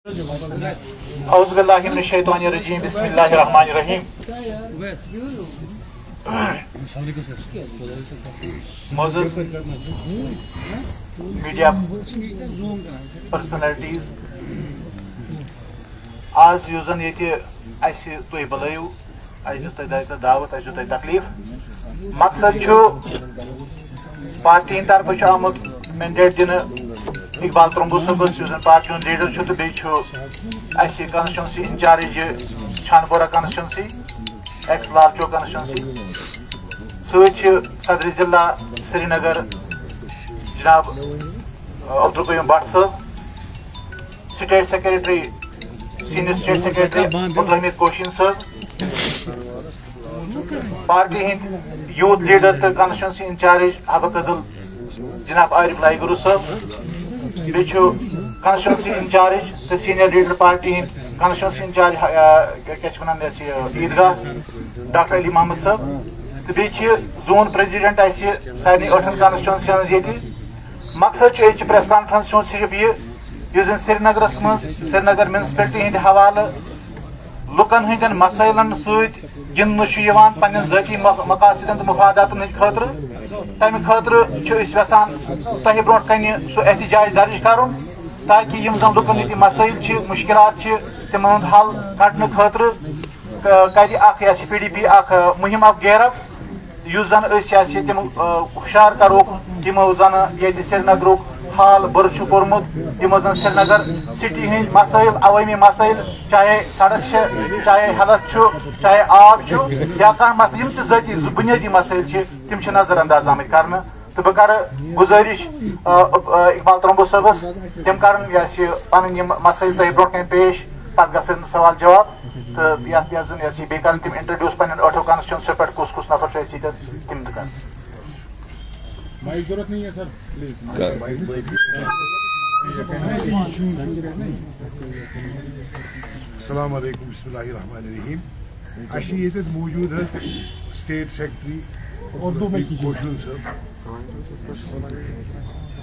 اعوذ باللہ من الشیطان الرجیم بسم اللہ الرحمن الرحیم. معزز میڈیا پرسنلٹیز، آج یُس زن ییٚتہِ اَسہِ تُہۍ بُلٲیِو، اَسہِ دیُت تۄہہِ دعوت، اَسہِ دیُت تۄہہِ تکلیٖف. مقصد چھُ پارٹی ہٕنٛدِ طرفہٕ چھُ آمُت مینڈیٹ دِنہٕ اقبال ترٛمبو صٲبس، یُس زن پارٹی ہُنٛد لیڈر چھُ، تہٕ بیٚیہِ چھُ اَسہِ کانسٹچوینسی انچارج چھانپورہ کانسٹچوینسی، ایکس لال چوک کانسٹچوینسی. سۭتۍ چھِ صدر ضلع سری نگر جناب عبدالقیوم بٹ صٲب، state secretary senior state secretary Abdul Hamid Koshin صٲب، پارٹی ہٕنٛدۍ یوٗتھ لیڈر تہٕ کانسٹچوینسی انچارج حبق عدل جناب عارف لائی گروٗ صٲب، بیٚیہِ چھُ کانسٹچوینسی انچارج تہٕ سیٖنیر لیڈر پارٹی ہٕنٛدۍ کانسٹچوینسی انچارج کیٛاہ چھِ وَنان یَس یہِ عیٖدگاہ ڈاکٹر علی محمد صٲب، تہٕ بیٚیہِ چھِ زون پریزیڈنٹ اَسہِ سارنٕے 8 کانسٹچوینسین ہٕنٛز ییٚتہِ. مقصد چھُ ییٚتہِ پریس کانفرنس چھُ صرف یہِ یُس زن سری نگرس منٛز سری نگر میونسپلٹی ہٕنٛدِ حوالہٕ لُکن ہٕنٛدٮ۪ن مسٲیلن سۭتۍ گِنٛدنہٕ چھُ یِوان پننٮ۪ن ذٲتی مقاصدن تہٕ مفاداتن ہٕنٛدِ خٲطرٕ. تمہِ خٲطرٕ چھِ أسۍ یژھان تۄہہِ برونٛٹھ کنہِ سُہ احتجاج درج کرُن، تاکہِ یِم زن لُکن ہٕنٛدۍ مسٲیل چھِ، مُشکلات چھِ، تِمن ہُنٛد حل کڑنہٕ خٲطرٕ کرِ اکھ یہِ پی ڈی پی اکھ مُہم اکھ گیرَپ، یُس زن أسۍ تِم ہُشار کروکھ یِمو زن ییٚتہِ سری نگرُک حال بُرٕ چھُ کوٚرمُت، یِمو زن سری نگر سٹی ہٕنٛدۍ مسٲیل، عوٲمی مسٲیل، چاہے سڑک چھِ، چاہے ہیلتھ چھُ، چاہے آب چھُ، یا کانٛہہ مسئلہٕ یِم تہِ ذٲتی بُنیٲدی مسٲیل چھِ، تِم چھِ نظر انداز آمٕتۍ کرنہٕ. تہٕ بہٕ کرٕ گُزٲرِش اقبال ترٛمبو صٲبس، تِم کرن پنٕنۍ یِم مسٲیل تۄہہِ برونٛٹھ کنہِ پیش، پتہٕ گژھن سوال جواب، تہٕ یتھ زن بیٚیہِ کرن تِم انٹرڈیوٗس پننٮ۪ن 8 کانسٹچوینسیو پٮ۪ٹھ کُس کُس نفر چھُ اَسہِ ییٚتٮ۪ن تِم تہِ کرن. السلام علیکم، بسم اللہ الرحمن الرحیم. اَسہِ چھِ ییٚتٮ۪تھ موٗجوٗد حظ سٹیٹ سیکرٹری کوشین صٲب،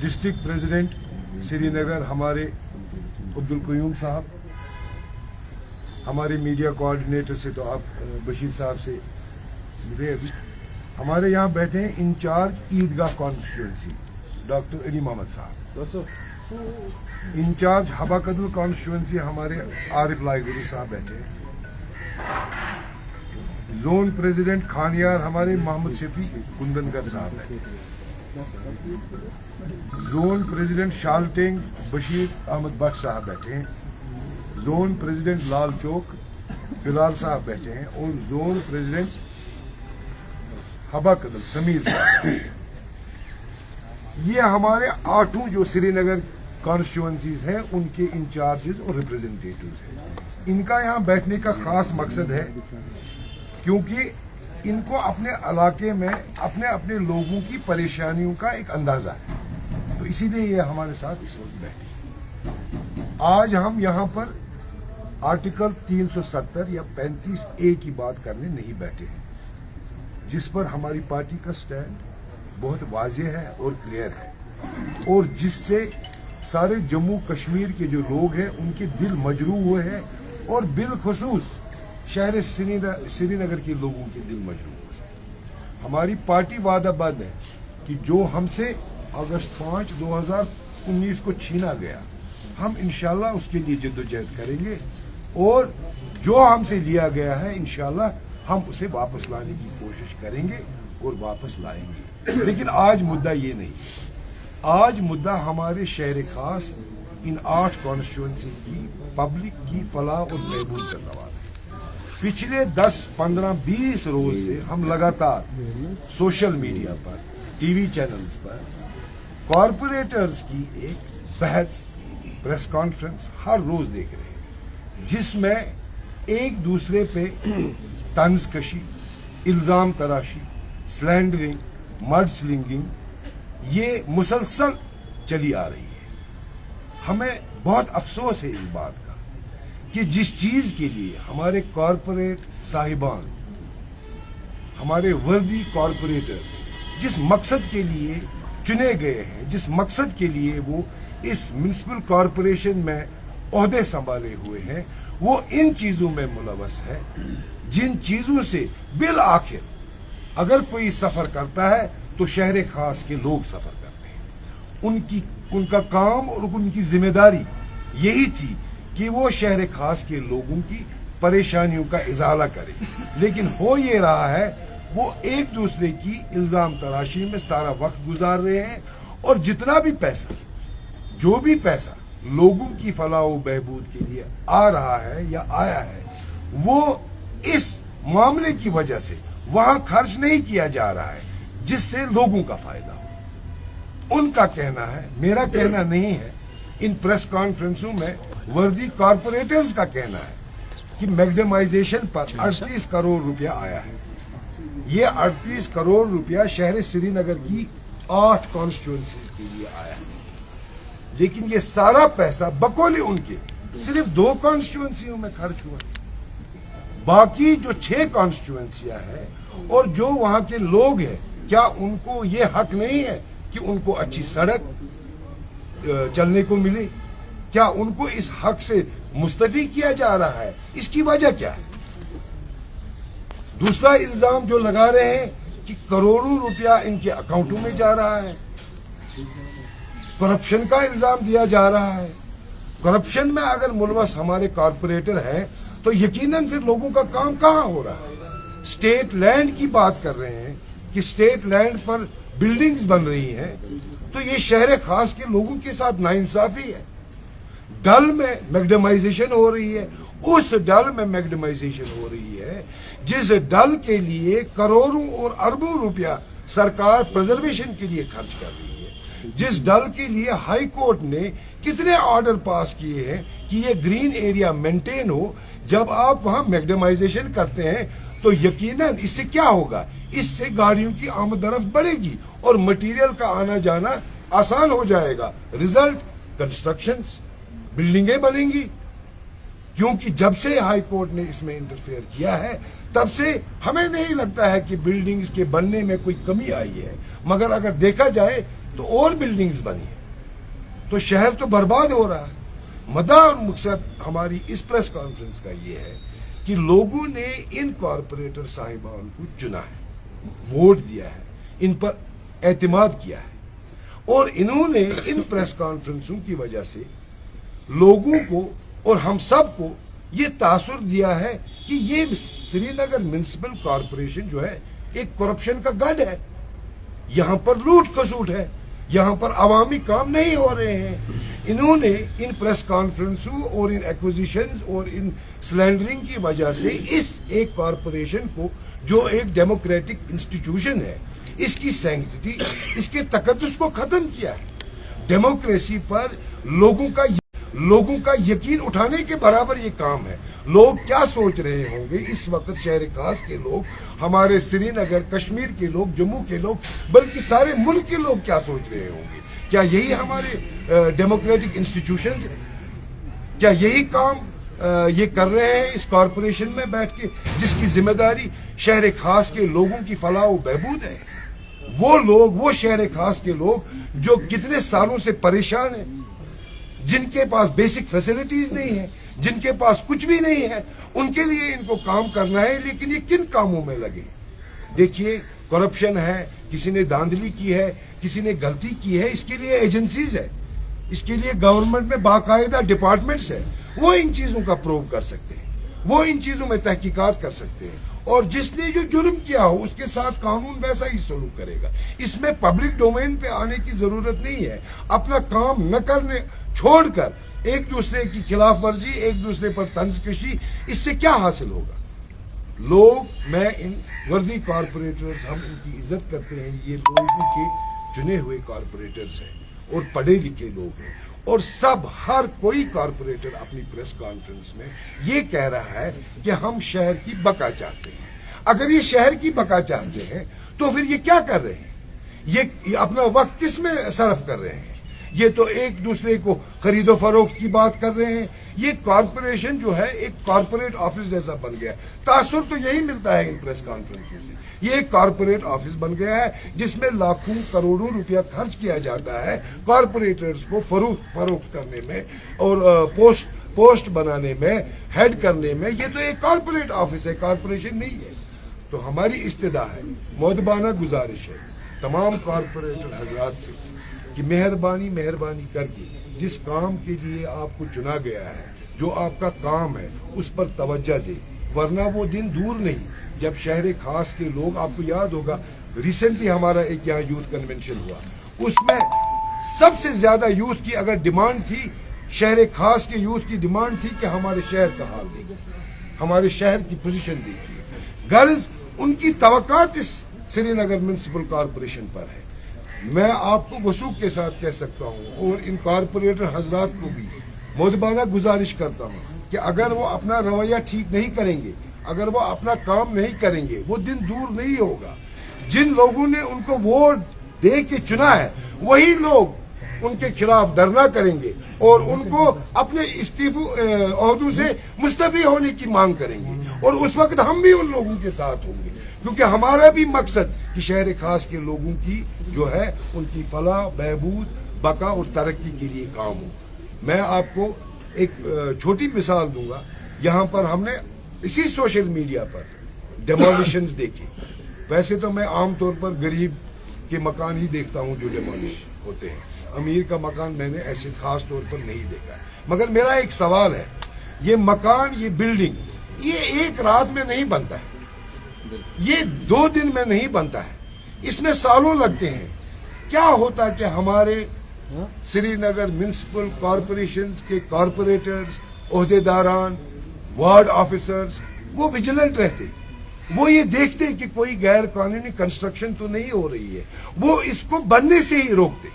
ڈسٹرکٹ پریزیڈنٹ سری نگر ہمارے عبدالقیوم صاحب، ہمارے میڈیا کوآرڈینیٹر سے تو آپ بشیر صاحب سے ملے. ہمارے یہاں بیٹھے ہیں انچارج عیدگاہ کانسٹیچوئنسی ڈاکٹر علی محمد صاحب، انچارج حبق عدل کانسٹیچوئنسی ہمارے عارف لائی گروٗ صاحب بیٹھے ہیں، زون پریزیڈنٹ خانیار ہمارے محمد شفیع کندنگر صاحب بیٹھے ہیں، زون پریزیڈنٹ شالٹینگ بشیر احمد بٹ صاحب بیٹھے ہیں، زون پریزیڈنٹ لال چوک بلال صاحب بیٹھے ہیں، اور زون پریزیڈنٹ حبق عدل سمیر صاحب. یہ ہمارے 8 جو سری نگر کانسٹیچوئنسیز ہیں ان کے انچارجز اور ریپرزینٹیٹیوز ہیں. ان کا یہاں بیٹھنے کا خاص مقصد ہے کیونکہ ان کو اپنے علاقے میں اپنے اپنے لوگوں کی پریشانیوں کا ایک اندازہ ہے، تو اسی لیے یہ ہمارے ساتھ اس وقت بیٹھے. آج ہم یہاں پر آرٹیکل 370 یا 35A کی بات کرنے نہیں بیٹھے ہیں، جس پر ہماری پارٹی کا سٹینڈ بہت واضح ہے اور کلیئر ہے، اور جس سے سارے جموں کشمیر کے جو لوگ ہیں ان کے دل مجروح ہوئے ہیں، اور بالخصوص شہر سری نگر کے لوگوں کے دل مجروح ہوئے ہیں. ہماری پارٹی وعدہ بند ہے کہ جو ہم سے اگست 5 2019 کو چھینا گیا، ہم انشاءاللہ اس کے لیے جدوجہد کریں گے، اور جو ہم سے لیا گیا ہے انشاءاللہ ہم اسے واپس لانے کی کوشش کریں گے اور واپس لائیں گے. لیکن آج مدعا یہ نہیں، آج مدعا ہمارے شہر خاص ان 8 کانسٹیچوئنسی کی پبلک کی فلاح اور بہبود کا سوال ہے. پچھلے 10 15 20 روز سے ہم لگاتار سوشل میڈیا پر، ٹی وی چینلز پر کارپوریٹرز کی ایک بحث، پریس کانفرنس ہر روز دیکھ رہے ہیں، جس میں ایک دوسرے پہ طنز کشی، الزام تراشی، سلینڈرنگ، مڈ سلنگنگ یہ مسلسل چلی آ رہی ہے. ہمیں بہت افسوس ہے اس بات کا کہ جس چیز کے لیے ہمارے کارپوریٹ صاحبان، ہمارے وردی کارپوریٹرز جس مقصد کے لیے چنے گئے ہیں، جس مقصد کے لیے وہ اس میونسپل کارپوریشن میں ओहदे संभाले हुए हैं, वो इन चीजों में मुलवस है जिन चीजों से बिल आखिर अगर कोई सफर करता है तो शहर खास के लोग सफर करते हैं। उनका काम और उनकी जिम्मेदारी यही थी कि वो शहर खास के लोगों की परेशानियों का इजाला करे, लेकिन हो ये रहा है वो एक दूसरे की इल्जाम तराशी में सारा वक्त गुजार रहे हैं, और जितना भी पैसा, जो भी पैसा लोगों की फलाह व बहबूद के लिए आ रहा है या आया है, वो इस मामले की वजह से वहां खर्च नहीं किया जा रहा है जिससे लोगों का फायदा हो। उनका कहना है, मेरा कहना नहीं है। इन प्रेस कॉन्फ्रेंसों में वर्दी कॉरपोरेटर्स का कहना है कि मैग्नेमाइजेशन पर 38 करोड़ रुपया आया है। ये 38 करोड़ रुपया शहर श्रीनगर की 8 कॉन्स्टिट्यूएंसीज के लिए आया है, लेकिन ये सारा पैसा बकौले उनके सिर्फ 2 कॉन्स्टिट्यूएंसियों में खर्च हुआ। बाकी जो 6 कॉन्स्टिट्यूएंसियां हैं और जो वहां के लोग हैं, क्या उनको ये हक नहीं है कि उनको अच्छी सड़क चलने को मिले? क्या उनको इस हक से मुस्तफी किया जा रहा है? इसकी वजह क्या है? दूसरा इल्जाम जो लगा रहे हैं कि करोड़ों रुपया इनके अकाउंटों में जा रहा है, करप्शन का इल्जाम दिया जा रहा है। करप्शन में अगर मुलवस हमारे कॉरपोरेटर हैं तो यकीनन फिर लोगों का काम कहां हो रहा है? स्टेट लैंड की बात कर रहे हैं कि स्टेट लैंड पर बिल्डिंग्स बन रही हैं, तो ये शहर खास के लोगों के साथ नाइंसाफी है। डल में मैग्नेमाइजेशन हो रही है, उस डल में मैग्नेमाइजेशन हो रही है जिस डल के लिए करोड़ों और अरबों रुपया सरकार प्रिजर्वेशन के लिए खर्च कर रही है, जिस डल के लिए हाई कोर्ट ने कितने ऑर्डर पास किए हैं कि ये ग्रीन एरिया मेंटेन हो। जब आप वहां मैग्नेमाइजेशन करते हैं तो यकीनन इससे क्या होगा? इससे गाड़ियों की आमदरफ्त बढ़ेगी और मटेरियल का आना जाना आसान हो जाएगा। रिजल्ट कंस्ट्रक्शंस, बिल्डिंगें बनेंगी, क्योंकि जब से हाई कोर्ट ने इसमें इंटरफेयर किया है तब से हमें नहीं लगता है कि बिल्डिंग्स के बनने में कोई कमी आई है, मगर अगर देखा जाए तो और बिल्डिंग्स बनी है, तो शहर तो बर्बाद हो रहा है। मदा और मकसद हमारी इस प्रेस कॉन्फ्रेंस का ये है कि लोगों ने इन कॉरपोरेटर साहिबान को चुना है, वोट दिया है, इन पर एतमाद किया है, और इन्होंने इन प्रेस कॉन्फ्रेंसों की वजह से लोगों को और हम सब को ये तासुर दिया है कि ये श्रीनगर म्युनिसिपल कॉरपोरेशन जो है एक करप्शन का गढ़ है। यहां पर लूट खसूट है, यहां पर अवामी काम नहीं हो रहे हैं। इन्होंने इन प्रेस कॉन्फ्रेंसों और इन एक्विजिशंस और इन स्लैंडरिंग की वजह से इस एक कॉरपोरेशन को, जो एक डेमोक्रेटिक इंस्टीट्यूशन है, इसकी सैंक्टिटी, इसके तकद्दुस को खत्म किया है। डेमोक्रेसी पर लोगों का यकीन उठाने के बराबर ये काम है। लोग क्या सोच रहे होंगे इस वक्त, शहर खास के लोग, हमारे श्रीनगर, कश्मीर के लोग, जम्मू के लोग, बल्कि सारे मुल्क के लोग क्या सोच रहे होंगे? क्या यही हमारे डेमोक्रेटिक इंस्टीट्यूशंस हैं? क्या यही काम ये कर रहे हैं इस कॉरपोरेशन में बैठ के, जिसकी जिम्मेदारी शहर खास के लोगों की फलाह व बहबूद है? वो लोग, वो शहर खास के लोग जो कितने सालों से परेशान हैं, जिनके पास बेसिक फैसिलिटीज नहीं है, जिनके पास कुछ भी नहीं है, उनके लिए इनको काम करना है। लेकिन ये किन कामों में लगे? देखिए, करप्शन है, किसी ने धांधली की है, किसी ने गलती की है, इसके लिए एजेंसीज है, इसके लिए गवर्नमेंट में बाकायदा डिपार्टमेंट्स है, वो इन चीजों का प्रूव कर सकते हैं, वो इन चीजों में तहकीकात कर सकते हैं, और जिसने जो जुर्म किया हो उसके साथ कानून वैसा ही सलूक करेगा। इसमें पब्लिक डोमेन पे आने की जरूरत नहीं है। अपना काम न करने छोड़कर एक दूसरे की खिलाफ वर्जी, एक दूसरे पर तंजकशी, इससे क्या हासिल होगा? लोग, मैं इन वर्दी कॉरपोरेटर्स, हम इनकी इज्जत करते हैं, ये लोगों के चुने हुए कॉरपोरेटर्स हैं और पढ़े लिखे लोग हैं, और सब, हर कोई कॉरपोरेटर अपनी प्रेस कॉन्फ्रेंस में ये कह रहा है कि हम शहर की बका चाहते हैं। अगर ये शहर की बका चाहते हैं तो फिर ये क्या कर रहे हैं? ये अपना वक्त किस में सर्फ कर रहे हैं? ये तो एक दूसरे को खरीदो फरोख्त की बात कर रहे हैं। ये कॉरपोरेशन जो है एक कॉरपोरेट ऑफिस जैसा बन गया है। तासुर तो यही मिलता है इन प्रेस कॉन्फ्रेंस से। ये एक कॉरपोरेट ऑफिस बन गया है जिसमें लाखों करोड़ों रुपया खर्च किया जाता है कॉरपोरेटर्स को फरोख्त करने में और पोस्ट पोस्ट बनाने में, हेड करने में, ये तो एक कॉर्पोरेट ऑफिस है, कॉर्पोरेशन नहीं है। तो हमारी इस्तदा है, मौदबाना गुजारिश है तमाम कॉर्पोरेटर हजरात से कि मेहरबानी करके जिस काम के लिए आपको चुना गया है, जो आपका काम है, उस पर तवज्जो दे, वरना वो दिन दूर नहीं जब शहर खास के लोग, आपको याद होगा रिसेंटली हमारा एक यहाँ यूथ कन्वेंशन हुआ, उसमें सबसे ज्यादा यूथ की अगर डिमांड थी, शहर खास के यूथ की डिमांड थी कि हमारे शहर का हाल देखिए, हमारे शहर की पोजीशन देखिए। गर्ज उनकी तवक्कात इस श्रीनगर म्युनिसिपल कॉरपोरेशन पर है। मैं आपको वसूख के साथ कह सकता हूँ और इन कॉरपोरेटर हजरात को भी मौदबाना गुजारिश करता हूँ कि अगर वो अपना रवैया ठीक नहीं करेंगे, अगर वो अपना काम नहीं करेंगे, वो दिन दूर नहीं होगा। जिन लोगों ने उनको वोट दे के चुना है, वही लोग उनके खिलाफ धरना करेंगे और उनको अपने ओहदों से मुस्तफी होने की मांग करेंगे, और उस वक्त हम भी उन लोगों के साथ होंगे, क्योंकि हमारा भी मकसद कि शहर खास के लोगों की जो है उनकी फलाह, बहबूद, बका और तरक्की के लिए काम हो। मैं आपको एक छोटी मिसाल दूंगा, यहाँ पर हमने इसी सोशल मीडिया पर डेमोलिशंस देखे। वैसे तो मैं आमतौर पर गरीब के मकान ही देखता हूँ जो डेमोलिश होते हैं, अमीर का मकान मैंने ऐसे खास तौर पर नहीं देखा है। मगर मेरा एक सवाल है, ये मकान, ये बिल्डिंग, ये एक रात में नहीं बनता है, ये 2 दिन में नहीं बनता है, इसमें सालों लगते हैं। क्या होता कि हमारे श्रीनगर म्युनिसिपल कॉरपोरेशन के कॉरपोरेटर्स, ओहदेदारान, वार्ड ऑफिसर्स, वो विजिलेंट रहते, वो ये देखते कि कोई गैर कानूनी कंस्ट्रक्शन तो नहीं हो रही है, वो इसको बनने से ही रोकते।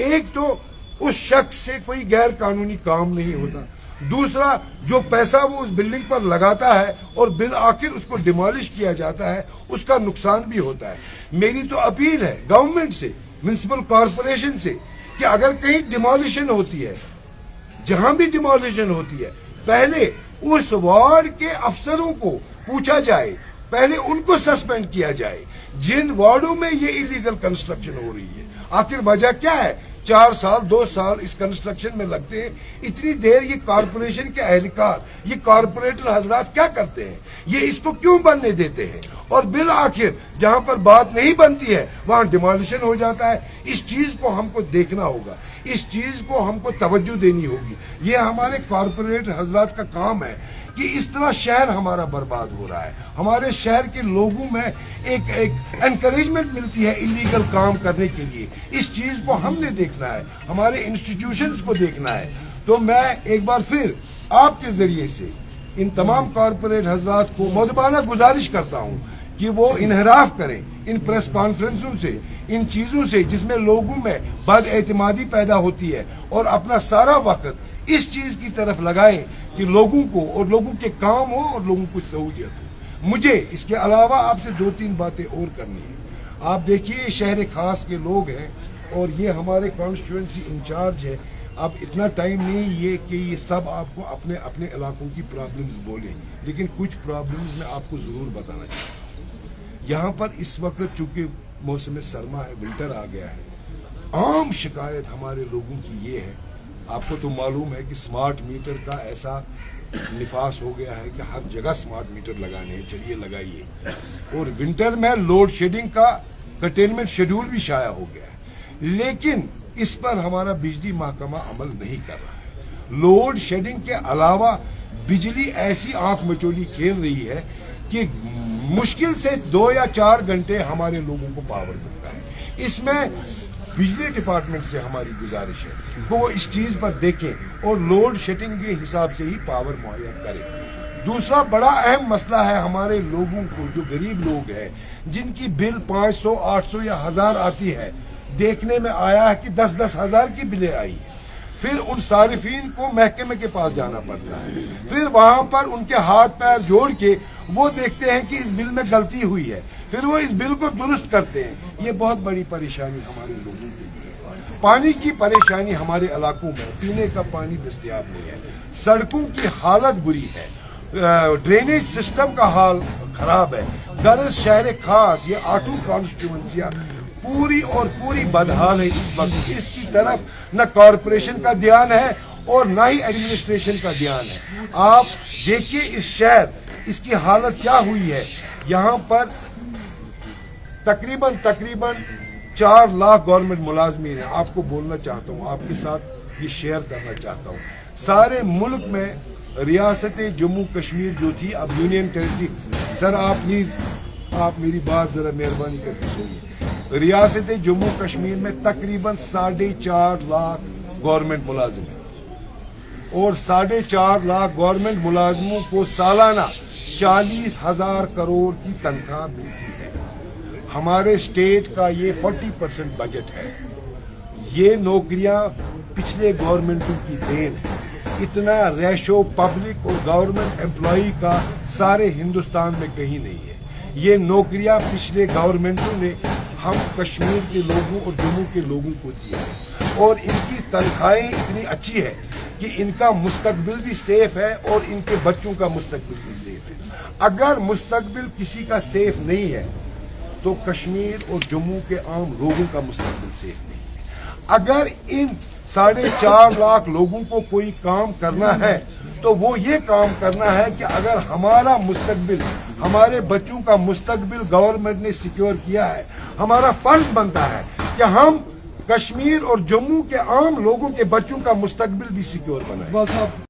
एक तो उस शख्स से कोई गैर कानूनी काम नहीं होता, दूसरा जो पैसा वो उस बिल्डिंग पर लगाता है और बिल आखिर उसको डिमोलिश किया जाता है, उसका नुकसान भी होता है। मेरी तो अपील है गवर्नमेंट से, म्युनिसिपल कॉरपोरेशन से, कि अगर कहीं डिमोलिशन होती है, जहां भी डिमोलिशन होती है, पहले उस वार्ड के अफसरों को पूछा जाए, पहले उनको सस्पेंड किया जाए जिन वार्डों में ये इलीगल कंस्ट्रक्शन हो रही है। आखिर वजह क्या है? 4 साल 2 साल इस कंस्ट्रक्शन में लगते हैं, इतनी देर ये कॉरपोरेशन के एहलकार, ये कॉरपोरेटर हजरात क्या करते हैं? ये इसको क्यों बनने देते हैं? और बिल आखिर जहां पर बात नहीं बनती है वहां डिमोलिशन हो जाता है। इस चीज को हमको देखना होगा, इस चीज को हमको तवज्जो देनी होगी। ये हमारे कॉरपोरेट हजरात का काम है कि इस तरह शहर हमारा बर्बाद हो रहा है। हमारे शहर के लोगों में एक एनकरेजमेंट मिलती है इलीगल काम करने के लिए। इस चीज को हमने देखना है, हमारे इंस्टीट्यूशंस को देखना है। तो मैं एक बार फिर आपके जरिए से इन तमाम कॉरपोरेट हजरात को मौदबाना गुजारिश करता हूं कि वो इनहराफ करें इन प्रेस कॉन्फ्रेंसों से, इन चीजों से जिसमें लोगों में बदएतिमादी पैदा होती है, और अपना सारा वक्त इस चीज की तरफ लगाएं कि लोगों को और लोगों के काम हो और लोगों को सहूलियत हो। मुझे इसके अलावा आपसे 2-3 बातें और करनी है। आप देखिए शहर खास के लोग हैं और ये हमारे कॉन्स्टिट्यूएंसी इंचार्ज है। अब इतना टाइम नहीं है कि ये सब आपको अपने अपने इलाकों की प्रॉब्लम्स बोलें, लेकिन कुछ प्रॉब्लम्स मैं आपको जरूर बताना चाहता हूँ। यहाँ पर इस वक्त चूंकि मौसम सरमा है, विंटर आ गया है, आम शिकायत हमारे लोगों की ये है, आपको तो मालूम है कि स्मार्ट मीटर का ऐसा निफास हो गया है कि हर जगह स्मार्ट मीटर लगाने हैं, चलिए लगाइए। और विंटर में लोड शेडिंग का कंटेनमेंट शेड्यूल भी शाया हो गया है, लेकिन इस पर हमारा बिजली महकमा अमल नहीं कर रहा है। लोड शेडिंग के अलावा बिजली ऐसी आंख मचोली खेल रही है कि मुश्किल से 2 या 4 घंटे हमारे लोगों को पावर मिलता है। इसमें बिजली डिपार्टमेंट से हमारी गुजारिश है कि वो इस चीज पर देखें और लोड शेडिंग के हिसाब से ही पावर मुहैया करें। दूसरा बड़ा अहम मसला है हमारे लोगों को, जो गरीब लोग हैं जिनकी बिल 500, 800 या 1000 आती है। देखने में आया है कि 10-10 हजार की बिलें आई है। फिर उन सारिफीन को महकमे के पास जाना पड़ता है, फिर वहां पर उनके हाथ पैर जोड़ के वो देखते हैं कि इस बिल में गलती हुई है, फिर वो इस बिल को दुरुस्त करते हैं। ये बहुत बड़ी परेशानी हमारे लोगों के लिए है। पानी की परेशानी हमारे इलाकों में, पीने का पानी दस्तयाब नहीं है, सड़कों की हालत बुरी है, ड्रेनेज सिस्टम का हाल खराब है। गर्ज शहर खास ये 8 कॉन्स्टिट्यूएंसियां पूरी और पूरी बदहाल है इस वक्त। इसकी तरफ न कॉरपोरेशन का ध्यान है اور نہ ہی ایڈمنسٹریشن کا دھیان ہے. آپ دیکھیے اس شہر، اس کی حالت کیا ہوئی ہے. یہاں پر تقریباً 4 لاکھ گورنمنٹ ملازمین ہیں. آپ کو بولنا چاہتا ہوں، آپ کے ساتھ یہ شیئر کرنا چاہتا ہوں. سارے ملک میں ریاست جموں کشمیر جو تھی اب یونین ٹیریٹری. سر آپ پلیز آپ میری بات ذرا مہربانی کر کے سنیے. ریاست جموں کشمیر میں تقریباً 4.5 لاکھ گورنمنٹ ملازم ہیں اور 4.5 لاکھ گورنمنٹ ملازموں کو سالانہ 40,000 کروڑ کی تنخواہ ملتی ہے. ہمارے اسٹیٹ کا یہ 40% بجٹ ہے. یہ نوکریاں پچھلے گورنمنٹوں کی دین ہے. اتنا ریشو پبلک اور گورنمنٹ امپلائی کا سارے ہندوستان میں کہیں نہیں ہے. یہ نوکریاں پچھلے گورنمنٹوں نے ہم کشمیر کے لوگوں اور جموں کے لوگوں کو دی ہے اور ان کی تنخواہیں اتنی اچھی ہے کہ ان کا مستقبل بھی سیف ہے اور ان کے بچوں کا مستقبل بھی سیف ہے. اگر مستقبل کسی کا سیف نہیں ہے تو کشمیر اور جموں کے عام لوگوں کا مستقبل سیف نہیں ہے. اگر ان 4.5 لاکھ لوگوں کو کوئی کام کرنا ہے تو وہ یہ کام کرنا ہے کہ اگر ہمارا مستقبل، ہمارے بچوں کا مستقبل گورنمنٹ نے سیکیور کیا ہے، ہمارا فرض بنتا ہے کہ ہم کشمیر اور جموں کے عام لوگوں کے بچوں کا مستقبل بھی سیکیور بنائیں.